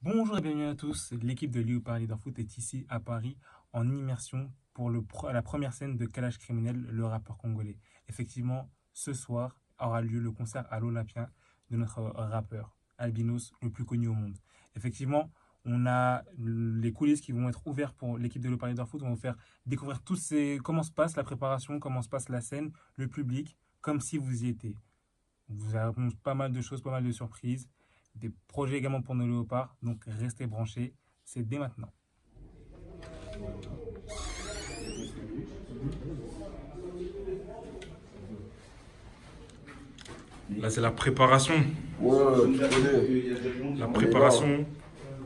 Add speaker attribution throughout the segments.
Speaker 1: Bonjour et bienvenue à tous. L'équipe de Léopard Leader Foot est ici à Paris en immersion pour la première scène de Kalash Criminel, le rappeur congolais. Effectivement, ce soir aura lieu le concert à l'Olympia de notre rappeur, Albinos, le plus connu au monde. Effectivement, on a les coulisses qui vont être ouvertes pour l'équipe de Léopard Leader Foot. On va vous faire découvrir comment se passe la préparation, comment se passe la scène, le public, comme si vous y étiez. On vous annonce pas mal de choses, pas mal de surprises, des projets également pour nos léopards, donc restez branchés, c'est dès maintenant.
Speaker 2: Là, c'est la préparation.
Speaker 3: Ouais, tu connais.
Speaker 2: La préparation,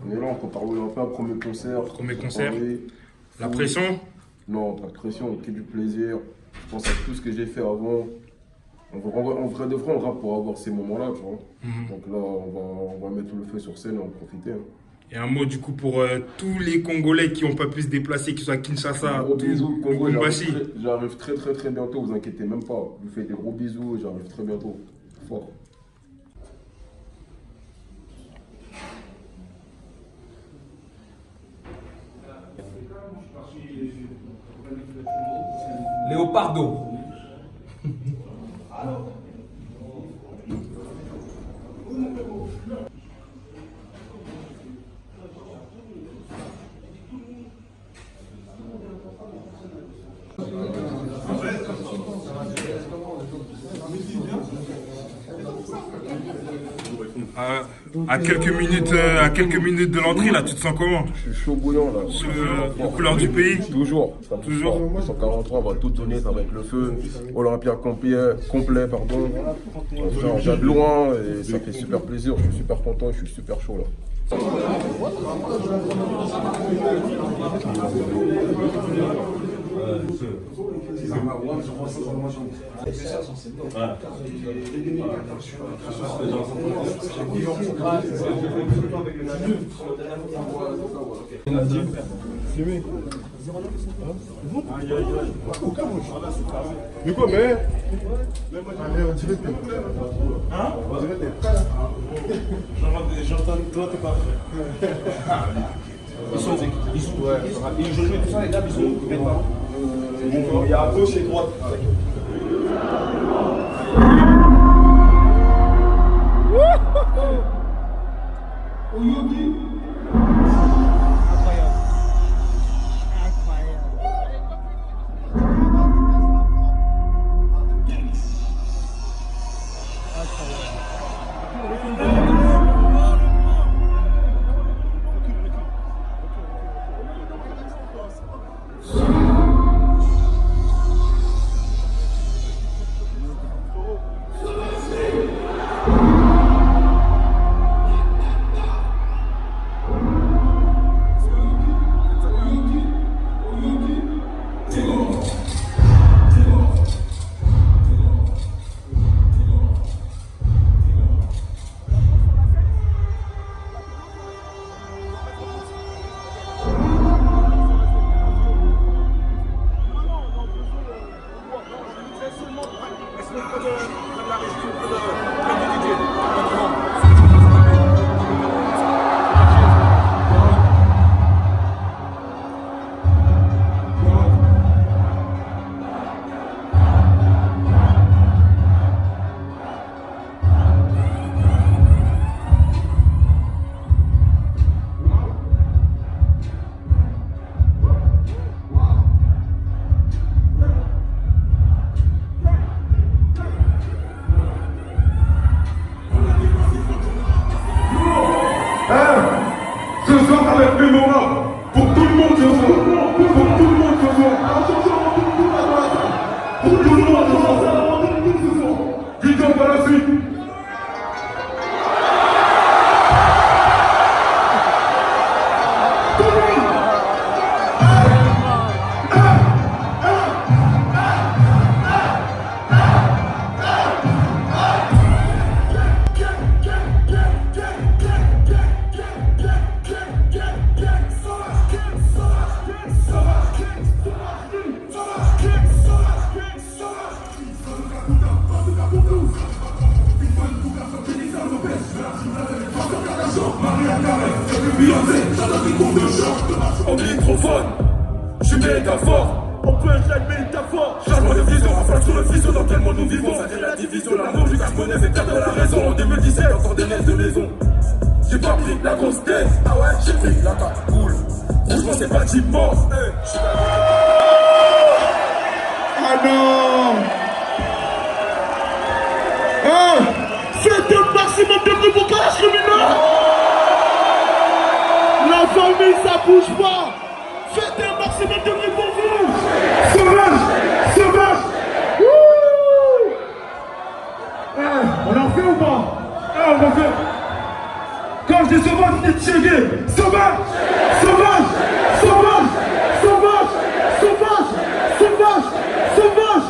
Speaker 3: On est là, on prépare l'Olympia, premier concert.
Speaker 2: premier concert.
Speaker 3: soirée.
Speaker 2: La pression.
Speaker 3: Non, pas de pression, que du plaisir. Je pense à tout ce que j'ai fait avant. En vrai de vrai, on rappe pour avoir ces moments-là, tu vois. Donc là, on va mettre le feu sur scène et en profiter. Hein.
Speaker 2: Et un mot du coup pour tous les Congolais qui n'ont pas pu se déplacer, qu'ils soient à Kinshasa,
Speaker 3: Gros bisous, Congo,
Speaker 2: Lubumbashi.
Speaker 3: j'arrive très bientôt, vous inquiétez même pas. Je vous fais des gros bisous, j'arrive très bientôt. Fort.
Speaker 4: Léopardo.
Speaker 2: À quelques minutes de l'entrée, là, tu te sens comment?
Speaker 3: Je suis chaud bouillant là.
Speaker 2: Aux couleurs du pays?
Speaker 3: Toujours.
Speaker 2: Toujours.
Speaker 3: 143, on va tout donner, ça va être le feu. Olympia complet, pardon. On vient de loin et ça fait super plaisir. Je suis super content, je suis super chaud là.
Speaker 5: Mais quoi, mais on dirait que hein? On dirait que t'es prêt. J'entends toi, t'es pas prêt. Ils sont ouais, ils jouent tout ça, les gars, ils sont il y a à gauche et droite.
Speaker 4: Beyoncé, j'entends des cours de chant. Au microphone, je suis métaphore. On peut être la métaphore. Changement de vision, enfin sur le fuseau dans quel monde nous vivons. Ça c'est la division, l'amour du carbone fait perdre la raison. En 2017, encore des neiges de maison. J'ai pas pris la grosse tête, ah ouais, j'ai pris la cagoule. Franchement c'est pas type mort.
Speaker 5: Ah non! Hein? Faites un maximum de bruit pour Kalash Criminel! La famille, ça bouge pas! Faites un maximum de bruit pour vous! Sauvage! Sauvage! Wouh! On en fait ou pas? On en fait! Quand je dis sauvage, c'est checké! Sauvage! Sauvage! Sauvage! Sauvage! Sauvage! Sauvage! Sauvage!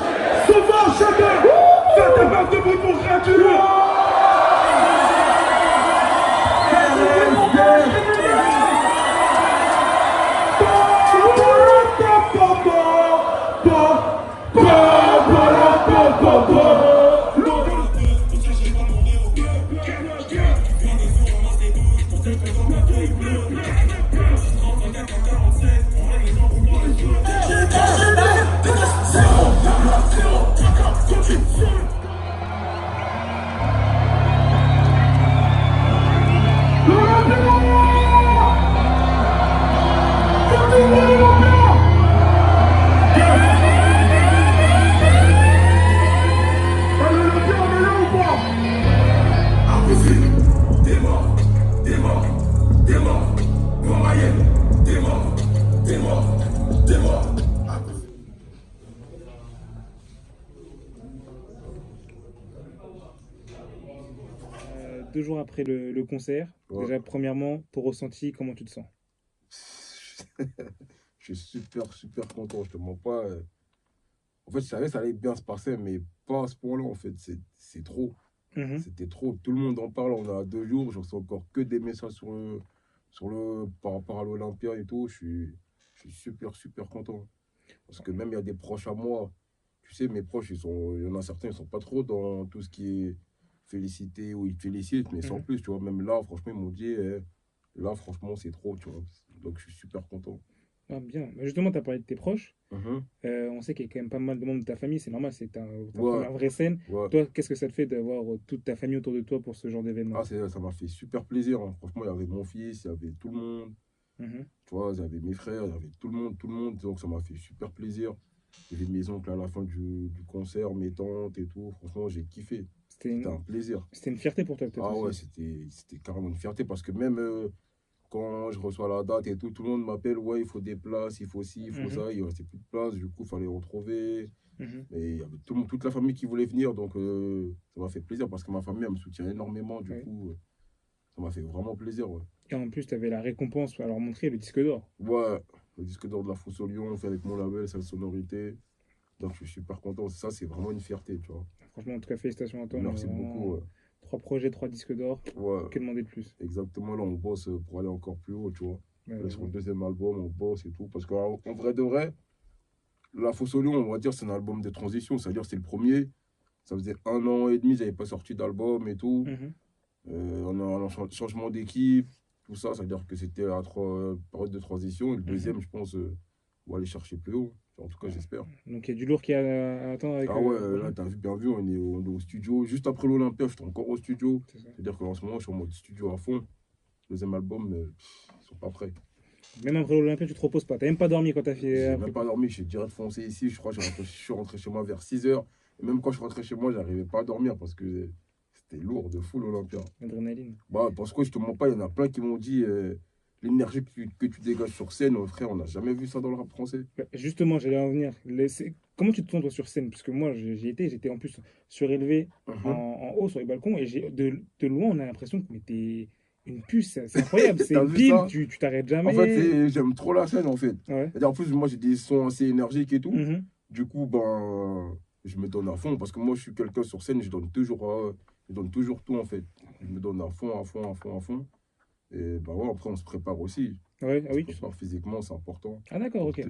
Speaker 5: Sauvage! Chacun! Faites un max de bruit pour gratuit!
Speaker 1: Deux jours après le concert,
Speaker 3: Ouais.
Speaker 1: déjà premièrement, ton ressenti, comment tu te sens?
Speaker 3: Je suis super content, je te mens pas. En fait, je savais que ça allait bien se passer, mais pas à ce point-là, en fait. C'est trop.
Speaker 1: Mhm.
Speaker 3: C'était trop. Tout le monde en parle. On a 2 jours. Je reçois encore que des messages par rapport à l'Olympia et tout. Je suis super content. Parce que même il y a des proches à moi. Tu sais, mes proches, il y en a certains, ils sont pas trop dans tout ce qui est félicité ou ils te félicitent, mais sans plus, tu vois. Même là, franchement, ils m'ont dit, là, franchement, c'est trop, tu vois. Donc, je suis super content.
Speaker 1: Ah, bien. Bah, justement, tu as parlé de tes proches.
Speaker 3: Mhm.
Speaker 1: On sait qu'il y a quand même pas mal de membres de ta famille, c'est normal, c'est ta
Speaker 3: Ouais.
Speaker 1: première vraie scène.
Speaker 3: Ouais.
Speaker 1: Toi, qu'est-ce que ça te fait d'avoir toute ta famille autour de toi pour ce genre d'événement?
Speaker 3: Ah, ça m'a fait super plaisir, hein. Franchement, il y avait mon fils, il y avait tout le monde.
Speaker 1: Mhm.
Speaker 3: Tu vois, il y avait mes frères, il y avait tout le monde. Donc, ça m'a fait super plaisir. Il y avait mes oncles à la fin du concert, mes tantes et tout. Franchement, j'ai kiffé.
Speaker 1: C'était
Speaker 3: C'était un plaisir.
Speaker 1: une fierté pour toi, peut-être
Speaker 3: Ah ouais,
Speaker 1: aussi.
Speaker 3: c'était carrément une fierté parce que même quand je reçois la date et tout le monde m'appelle, ouais, il faut des places, il faut ci, il faut ça. Il ne restait plus de place, du coup, il fallait retrouver.
Speaker 1: Mhm.
Speaker 3: Et il y avait toute la famille qui voulait venir, donc ça m'a fait plaisir parce que ma famille, elle me soutient énormément. Du
Speaker 1: Ouais.
Speaker 3: coup, ça m'a fait vraiment plaisir. Ouais.
Speaker 1: Et en plus, tu avais la récompense à leur montrer, le disque d'or.
Speaker 3: Ouais, le disque d'or de la Fosse au Lion, fait avec mon label, Sale Sonorité. Donc je suis super content. Ça, c'est vraiment une fierté, tu vois.
Speaker 1: Franchement, en tout cas, félicitations à toi.
Speaker 3: Merci
Speaker 1: Vraiment,
Speaker 3: beaucoup. Ouais.
Speaker 1: 3 projets, 3 disques d'or.
Speaker 3: Ouais,
Speaker 1: Que demander de plus?
Speaker 3: exactement. Là, on bosse pour aller encore plus haut, tu vois.
Speaker 1: Ouais,
Speaker 3: Là, sur le deuxième album, on bosse et tout. Parce qu'en vrai de vrai, La Fosse au Lion, on va dire, c'est un album de transition. C'est-à-dire, c'est le premier. Ça faisait 1 an et demi, j'avais pas sorti d'album et tout.
Speaker 1: Mhm.
Speaker 3: On a un changement d'équipe, tout ça. C'est-à-dire que c'était la période de transition. Et le deuxième, je pense, on va aller chercher plus haut. En tout cas, j'espère.
Speaker 1: Donc il y a du lourd qui a à attendre avec.
Speaker 3: Ah ouais, là, t'as bien vu, on est au studio. Juste après l'Olympia, j'étais encore au studio.
Speaker 1: C'est ça.
Speaker 3: C'est-à-dire qu'en ce moment, je suis en mode studio à fond. Deuxième album, ils sont pas prêts.
Speaker 1: Même après l'Olympia, tu te reposes pas. T'as même pas dormi quand t'as fait.
Speaker 3: J'ai même pas dormi, j'ai direct foncé ici. Je crois que je suis rentré chez moi vers 6 h. Et même quand je suis rentré chez moi, j'arrivais pas à dormir parce que c'était lourd de fou l'Olympia.
Speaker 1: Adrénaline.
Speaker 3: Bah, parce que je te mens pas, il y en a plein qui m'ont dit l'énergie que tu dégages sur scène, frère, on n'a jamais vu ça dans le rap français.
Speaker 1: Bah, justement, j'allais en venir. Comment tu te sens toi sur scène? Parce que moi, j'étais en plus surélevé en haut sur les balcons et de loin, on a l'impression que t'es une puce. C'est incroyable, c'est
Speaker 3: T'as
Speaker 1: une
Speaker 3: vu
Speaker 1: pile,
Speaker 3: ça
Speaker 1: tu t'arrêtes jamais.
Speaker 3: En fait, j'aime trop la scène, en fait.
Speaker 1: Ouais.
Speaker 3: C'est-à-dire, en plus, moi, j'ai des sons assez énergiques et tout.
Speaker 1: Mhm.
Speaker 3: Du coup, ben, je me donne à fond parce que moi, je suis quelqu'un sur scène, je donne toujours tout, en fait. Je me donne à fond. Et ben ouais, après, on se prépare aussi.
Speaker 1: Ouais, ah
Speaker 3: On
Speaker 1: oui.
Speaker 3: se prépare physiquement, c'est important.
Speaker 1: Ah d'accord, ok.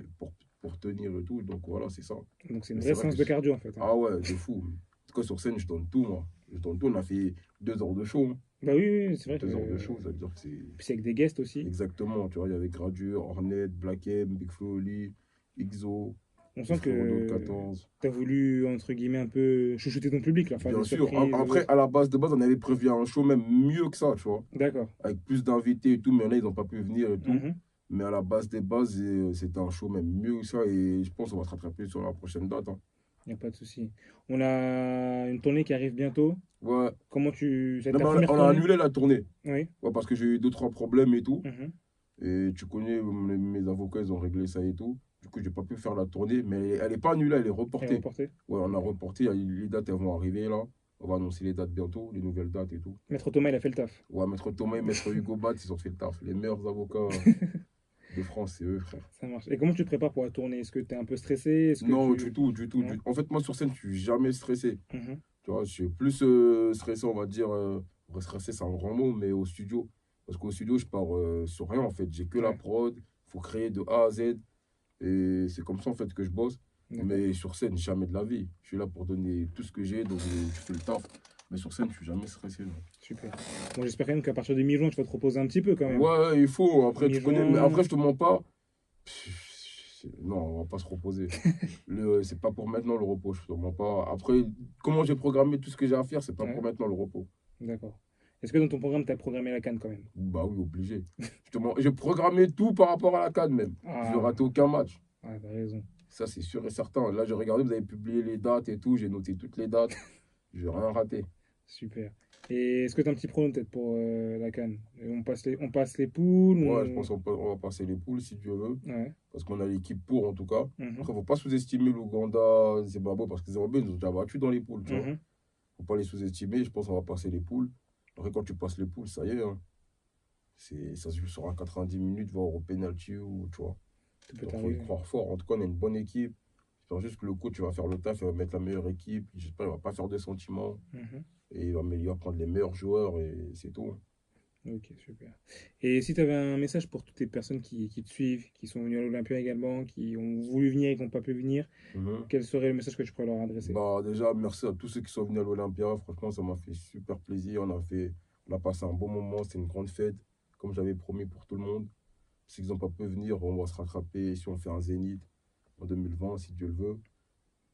Speaker 3: Pour tenir et tout. Donc voilà, c'est ça.
Speaker 1: Donc c'est une
Speaker 3: Mais
Speaker 1: vraie
Speaker 3: c'est vrai
Speaker 1: séance
Speaker 3: que
Speaker 1: de cardio en fait. Hein.
Speaker 3: Ah ouais, de fou. En tout cas, sur scène, je donne tout, moi. Juste en tout, on a fait 2 heures de show. Hein.
Speaker 6: Bah oui, c'est vrai.
Speaker 3: 2 heures de show, ça veut dire que c'est.
Speaker 6: Puis c'est avec des guests aussi.
Speaker 3: Exactement, tu vois, il y avait Gradure, Hornet, Black M, Big Flo Oli, Ixo,
Speaker 6: On sent que
Speaker 3: 14.
Speaker 6: tu as voulu, entre guillemets, un peu chouchouter ton public, là, faire
Speaker 3: Bien
Speaker 6: des
Speaker 3: sûr,
Speaker 6: surprises.
Speaker 3: après, à la base, on avait prévu un show même mieux que ça, tu vois,
Speaker 6: D'accord.
Speaker 3: avec plus d'invités et tout, mais il y en a, ils n'ont pas pu venir et tout.
Speaker 6: Mhm.
Speaker 3: Mais à la base des bases, c'était un show même mieux que ça, et je pense qu'on va se rattraper sur la prochaine date. Hein.
Speaker 6: Il n'y a pas de souci. On a une tournée qui arrive bientôt.
Speaker 3: Ouais,
Speaker 6: Comment tu... C'est
Speaker 3: non,
Speaker 6: ta
Speaker 3: mais
Speaker 6: première
Speaker 3: on a
Speaker 6: tournée?
Speaker 3: annulé la tournée,
Speaker 6: Oui.
Speaker 3: ouais, parce que j'ai eu 2-3 problèmes et tout.
Speaker 6: Mhm.
Speaker 3: Et tu connais, mes avocats, ils ont réglé ça et tout. Du coup, j'ai pas pu faire la tournée, mais elle n'est pas annulée, elle est
Speaker 6: Elle est
Speaker 3: reportée.
Speaker 6: reportée.
Speaker 3: Ouais, on a reporté, les dates elles vont arriver là. On va annoncer les dates bientôt, les nouvelles dates et tout.
Speaker 6: Maître Thomas, il a fait le taf.
Speaker 3: Ouais, Maître Thomas et Maître Hugo Bat, ils ont fait le taf. Les meilleurs avocats de France, c'est eux, frère.
Speaker 6: Ça marche. Et comment tu te prépares pour la tournée? Est-ce que tu es un peu stressé? Est-ce que
Speaker 3: Non,
Speaker 6: tu...
Speaker 3: du tout, du tout.
Speaker 6: Non.
Speaker 3: En fait, moi, sur scène, je suis jamais stressé.
Speaker 6: Mhm.
Speaker 3: Tu vois, je suis plus stressé, on va dire. Stressé, c'est un grand mot, mais au studio. Parce qu'au studio, je pars sur rien, en fait. J'ai que la
Speaker 6: Ouais.
Speaker 3: prod, il faut créer de A à Z. Et c'est comme ça, en fait, que je bosse.
Speaker 6: D'accord.
Speaker 3: Mais sur scène, jamais de la vie. Je suis là pour donner tout ce que j'ai, donc je fais le taf. Mais sur scène, je suis jamais stressé. Non.
Speaker 6: Super. Bon, j'espère quand même qu'à partir de mi-juin, tu vas te reposer un petit peu quand même.
Speaker 3: Ouais, il faut. Après, tu
Speaker 6: Mi-juin.
Speaker 3: connais. Mais après, je te mens pas. Non, on va pas se reposer. C'est pas pour maintenant le repos, je te mens pas. Après, comment j'ai programmé tout ce que j'ai à faire, c'est pas
Speaker 6: Ouais.
Speaker 3: pour maintenant le repos.
Speaker 6: D'accord. Est-ce que dans ton programme, tu as programmé la canne quand même?
Speaker 3: Bah oui, obligé. J'ai programmé tout par rapport à la CAN même.
Speaker 6: Ah.
Speaker 3: Je n'ai raté aucun match.
Speaker 6: Ah, t'as raison.
Speaker 3: Ça, c'est sûr et certain. Là, j'ai regardé, vous avez publié les dates et tout. J'ai noté toutes les dates. Je n'ai rien raté.
Speaker 6: Super. Et est-ce que tu as un petit pronom peut-être pour la canne? On passe les poules?
Speaker 3: Ouais, je pense qu'on va passer les poules si Dieu veut.
Speaker 6: Ouais.
Speaker 3: Parce qu'on a l'équipe pour en tout cas.
Speaker 6: Mhm.
Speaker 3: Après, il ne faut pas sous-estimer l'Ouganda, Zimbabwe, parce que Zimbabwe, ils nous ont déjà battus dans les poules. Tu vois.
Speaker 6: Mhm.
Speaker 3: Faut pas les sous-estimer. Je pense qu'on va passer les poules. Après, quand tu passes les poules, ça y est. Hein. Ça se joue sur un 90 minutes, voire au penalty, ou tu vois.
Speaker 6: Ça peut
Speaker 3: Donc, faut y
Speaker 6: t'arriver.
Speaker 3: croire fort. En tout cas, on a une bonne équipe. J'espère juste que le coach va faire le taf, il va mettre la meilleure équipe. J'espère qu'il ne va pas faire de sentiments.
Speaker 6: Mhm.
Speaker 3: Et il va prendre les meilleurs joueurs et c'est tout.
Speaker 6: Ok, super. Et si tu avais un message pour toutes les personnes qui te suivent, qui sont venues à l'Olympia également, qui ont voulu venir et qui n'ont pas pu venir,
Speaker 3: Mhm.
Speaker 6: quel serait le message que tu pourrais leur adresser?
Speaker 3: Bah, déjà, merci à tous ceux qui sont venus à l'Olympia. Franchement, ça m'a fait super plaisir. On a passé un bon moment. C'était une grande fête, comme j'avais promis pour tout le monde. Ceux qui n'ont pas pu venir, on va se rattraper si on fait un zénith en 2020, si Dieu le veut.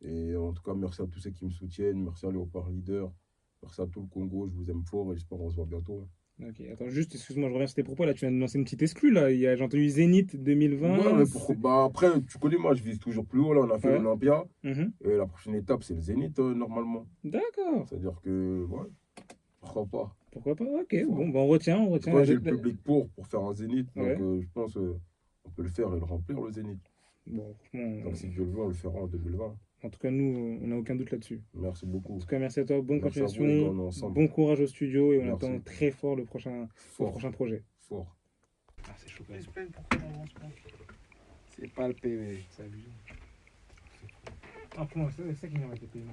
Speaker 3: Et en tout cas, merci à tous ceux qui me soutiennent. Merci à Léopard Leader. Merci à tout le Congo. Je vous aime fort et j'espère qu'on se voit bientôt.
Speaker 6: Ok, attends, juste, excuse-moi, je reviens sur tes propos. Là, tu viens de lancer une petite exclue. Là. J'ai entendu Zénith 2020.
Speaker 3: Ouais, mais bah après, tu connais, moi, je vise toujours plus haut. Là, on a fait
Speaker 6: Ouais.
Speaker 3: l'Olympia.
Speaker 6: Mhm.
Speaker 3: Et la prochaine étape, c'est le Zénith, normalement.
Speaker 6: D'accord.
Speaker 3: C'est-à-dire que, ouais, pourquoi pas.
Speaker 6: Pourquoi pas? Ok, bon, bah, on retient.
Speaker 3: Moi,
Speaker 6: La-
Speaker 3: j'ai le public pour faire un Zénith.
Speaker 6: Ouais.
Speaker 3: Donc, je pense on peut le faire et le remplir, le Zénith.
Speaker 6: Bon, franchement,
Speaker 3: Donc, si Dieu le veut, on le fera en 2020.
Speaker 6: en tout cas, nous, on n'a aucun doute là-dessus.
Speaker 3: Merci beaucoup.
Speaker 6: En tout cas, merci à toi. Bonne
Speaker 3: Merci à vous,
Speaker 6: continuation.
Speaker 3: les gars, on est ensemble.
Speaker 6: Bon courage au studio et on
Speaker 3: Merci.
Speaker 6: attend très fort le prochain projet.
Speaker 3: Fort.
Speaker 6: Ah, c'est chaud quand même.
Speaker 5: C'est pas le PV.
Speaker 6: C'est abusé. Ah, pour moi, c'est ça qui m'a été payé.